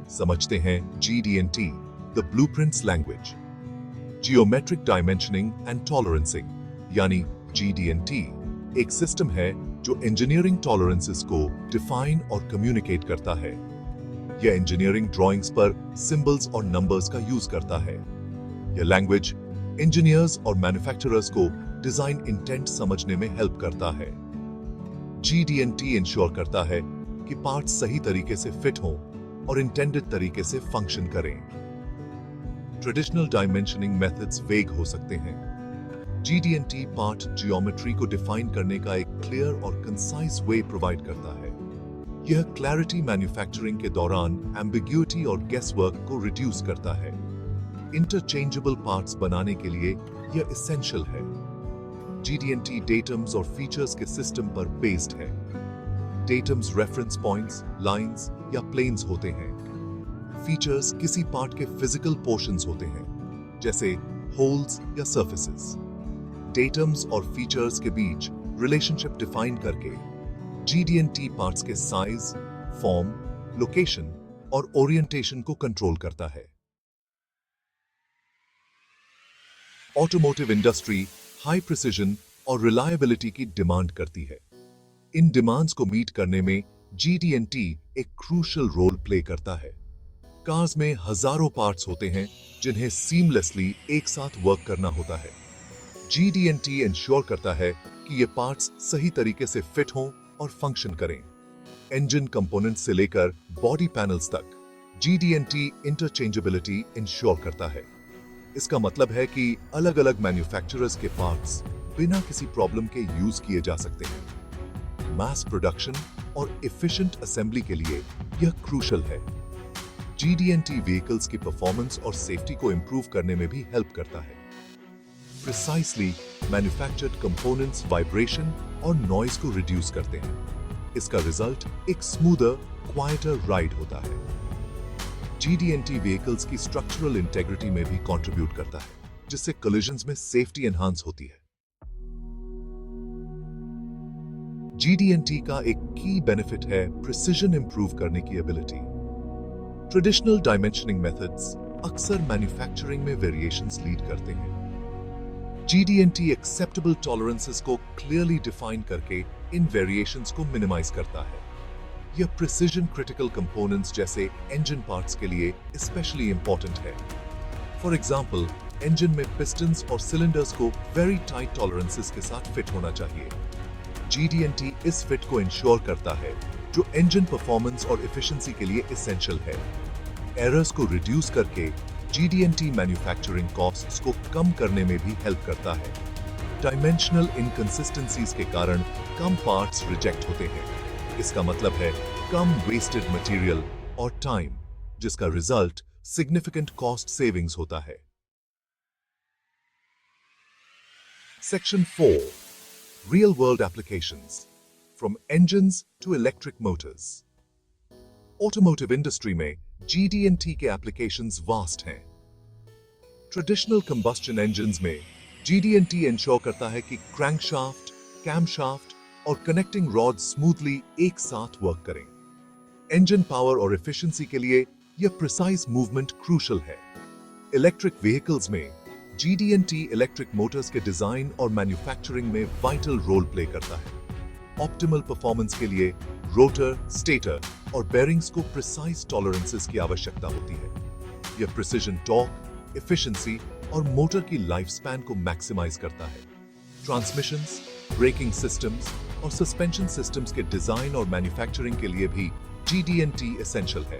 समझते हैं GD&T, the blueprints language. Geometric dimensioning and tolerancing यानी GD&T एक सिस्टम है जो इंजीनियरिंग टॉलरेंसेस को डिफाइन और कम्युनिकेट करता है। यह इंजीनियरिंग ड्राइंग्स पर सिंबल्स और नंबर्स का यूज करता है। यह लैंग्वेज इंजीनियर्स और मैन्युफैक्चरर्स को डिजाइन इंटेंट समझने में हेल्प करता है। GD&T इंश्योर करता है कि पार्ट्स सही तरीके से फिट हों और इंटेंडेड तरीके से फंक्शन करें। ट्रेडिशनल डायमेंशनिंग मेथड्स वेग हो सकते हैं। GD&T पार्ट जियोमेट्री को डिफाइन करने का एक क्लियर और कंसाइज वे प्रोवाइड करता है। यह क्लैरिटी मैन्युफैक्चरिंग के दौरान एम्बिग्यूटी और गेसवर्क को रिड्यूस करता है। इंटरचेंजेबल पार्ट्स बनाने के लिए यह एसेंशियल है। GD&T डेटम्स और फीचर्स के सिस्टम पर बेस्ड है। डेटम्स रेफरेंस पॉइंट्स, लाइंस या प्लेन्स होते हैं। फीचर्स किसी पार्ट के फिजिकल पोर्शंस होते हैं, जैसे होल्स या सर्फेसेस। डेटम्स और फीचर्स के बीच रिलेशनशिप डिफाइन करके GD&T पार्ट्स के साइज, फॉर्म, लोकेशन और ओरिएंटेशन को कंट्रोल करता है। ऑटोमोटिव इंडस्ट्री हाई प्रिसिजन और रिलायबिलिटी की डिमांड करती है। इन डिमांड्स को मीट करने में GD&T एक क्रूशियल रोल प्ले करता है। कार्स में हजारों पार्ट्स होते हैं जिन्हें सीमलेसली एक साथ वर्क करना होता है। GD&T इंश्योर करता है कि ये पार्ट्स सही तरीके से फिट हों और फंक्शन करें। इंजन कंपोनेंट से लेकर बॉडी पैनल्स तक GD&T इंटरचेंजेबिलिटी इंश्योर करता है। इसका मतलब है कि अलग-अलग मैन्युफैक्चरर्स के पार्ट्स बिना किसी प्रॉब्लम के यूज किए जा सकते हैं। मास प्रोडक्शन और एफिशिएंट असेंबली के लिए यह क्रूशियल है। GD&T व्हीकल्स की परफॉर्मेंस और सेफ्टी को इंप्रूव करने में भी हेल्प करता है। प्रिसाइसली मैन्युफैक्चर्ड कंपोनेंट्स वाइब्रेशन और नॉइज को रिड्यूस करते हैं। इसका रिजल्ट एक स्मूदर, क्वाइटर राइड होता है। GD&T व्हीकल्स की स्ट्रक्चरल इंटेग्रिटी में भी कंट्रीब्यूट करता है, जिससे कोलिजन्स में सेफ्टी एनहांस होती है। GD&T का एक की बेनिफिट है प्रिसिजन इंप्रूव करने की एबिलिटी। ट्रेडिशनल डायमेंशनिंग मेथड्स अक्सर मैन्युफैक्चरिंग में वेरिएशंस लीड करते हैं। GD&T एक्सेप्टेबल टॉलरेंसेस को क्लियरली डिफाइन करके इन वेरिएशंस को मिनिमाइज करता है। यह प्रिसिजन क्रिटिकल कंपोनेंट्स जैसे इंजन पार्ट्स के लिए स्पेशली इंपॉर्टेंट है। फॉर एग्जांपल, इंजन में पिस्टन्स और सिलेंडर्स को वेरी टाइट टॉलरेंसेस के साथ फिट होना चाहिए। GD&T इस फिट को इंश्योर करता है, जो इंजन परफॉर्मेंस और एफिशिएंसी के लिए एसेंशियल है। एरर्स को रिड्यूस करके GD&T मैन्युफैक्चरिंग कॉस्ट्स को कम करने में भी हेल्प करता है। डायमेंशनल इनकंसिस्टेंसीज के कारण कम पार्ट्स रिजेक्ट होते हैं। इसका मतलब है कम वेस्टेड मटेरियल और टाइम, जिसका रिजल्ट सिग्निफिकेंट कॉस्ट सेविंग्स होता है। Section 4, real world applications from engines to electric motors. Automotive industry में GD&T के एप्लीकेशंस वास्ट हैं। ट्रेडिशनल कंबस्शन इंजन्स में GD&T इंश्योर करता है कि क्रैंकशाफ्ट, कैमशाफ्ट और कनेक्टिंग रॉड स्मूथली एक साथ वर्क करें। इंजन पावर और एफिशिएंसी के लिए यह प्रिसाइज मूवमेंट क्रूशियल है। इलेक्ट्रिक व्हीकल्स में GD&T इलेक्ट्रिक मोटर्स के डिजाइन और मैन्युफैक्चरिंग में वाइटल रोल प्ले करता है। ऑप्टिमल परफॉर्मेंस के लिए रोटर, स्टेटर और बेरिंग्स को प्रिसाइज टॉलरेंसेस की आवश्यकता होती है। यह प्रिसिजन टॉर्क, एफिशिएंसी और मोटर की लाइफ स्पैन को मैक्सिमाइज करता है। ट्रांसमिशंस, ब्रेकिंग सिस्टम्स और सस्पेंशन सिस्टम्स के डिजाइन और मैन्युफैक्चरिंग के लिए भी GD&T एसेंशियल है।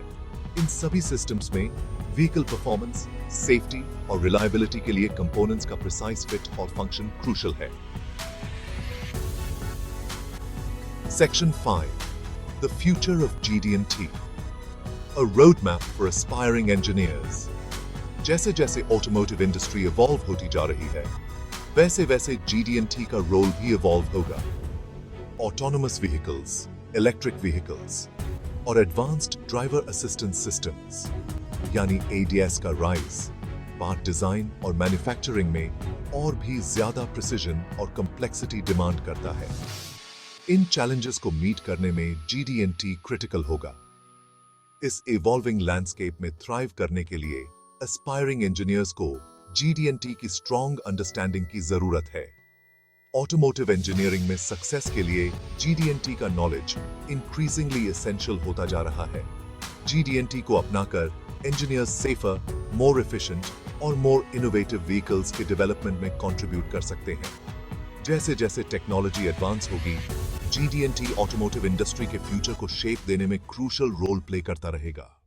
इन सभी सिस्टम्स में व्हीकल परफॉर्मेंस, सेफ्टी और रिलायबिलिटी के लिए कंपोनेंट्स का प्रिसाइज फिट और फंक्शन क्रूशियल है। Section 5, the future of GD&T, a roadmap for aspiring engineers. जैसे जैसे ऑटोमोटिव इंडस्ट्री इवॉल्व होती जा रही है, वैसे वैसे GD&T का रोल भी इवॉल्व होगा। ऑटोनोमस व्हीकल्स, इलेक्ट्रिक व्हीकल्स और एडवांस्ड ड्राइवर असिस्टेंस सिस्टम्स यानी ADAS का राइज पार्ट डिजाइन और मैन्युफैक्चरिंग में और भी ज्यादा प्रिसिजन और कॉम्प्लेक्सिटी डिमांड करता है। इन चैलेंजेस को मीट करने में GD&T क्रिटिकल होगा। इस इवॉल्विंग लैंडस्केप में थ्राइव करने के लिए एस्पायरिंग इंजीनियर्स को GD&T की स्ट्रॉन्ग अंडरस्टैंडिंग की जरूरत है। ऑटोमोटिव इंजीनियरिंग में सक्सेस के लिए GD&T का नॉलेज इंक्रीजिंगली एसेंशियल होता जा रहा है। GD&T को अपनाकर इंजीनियर्स सेफर, मोर एफिशिएंट और मोर इनोवेटिव व्हीकल्स के डेवलपमेंट में कंट्रीब्यूट कर सकते हैं। जैसे जैसे टेक्नोलॉजी एडवांस होगी, GD&T ऑटोमोटिव इंडस्ट्री के फ्यूचर को शेप देने में क्रूशियल रोल प्ले करता रहेगा।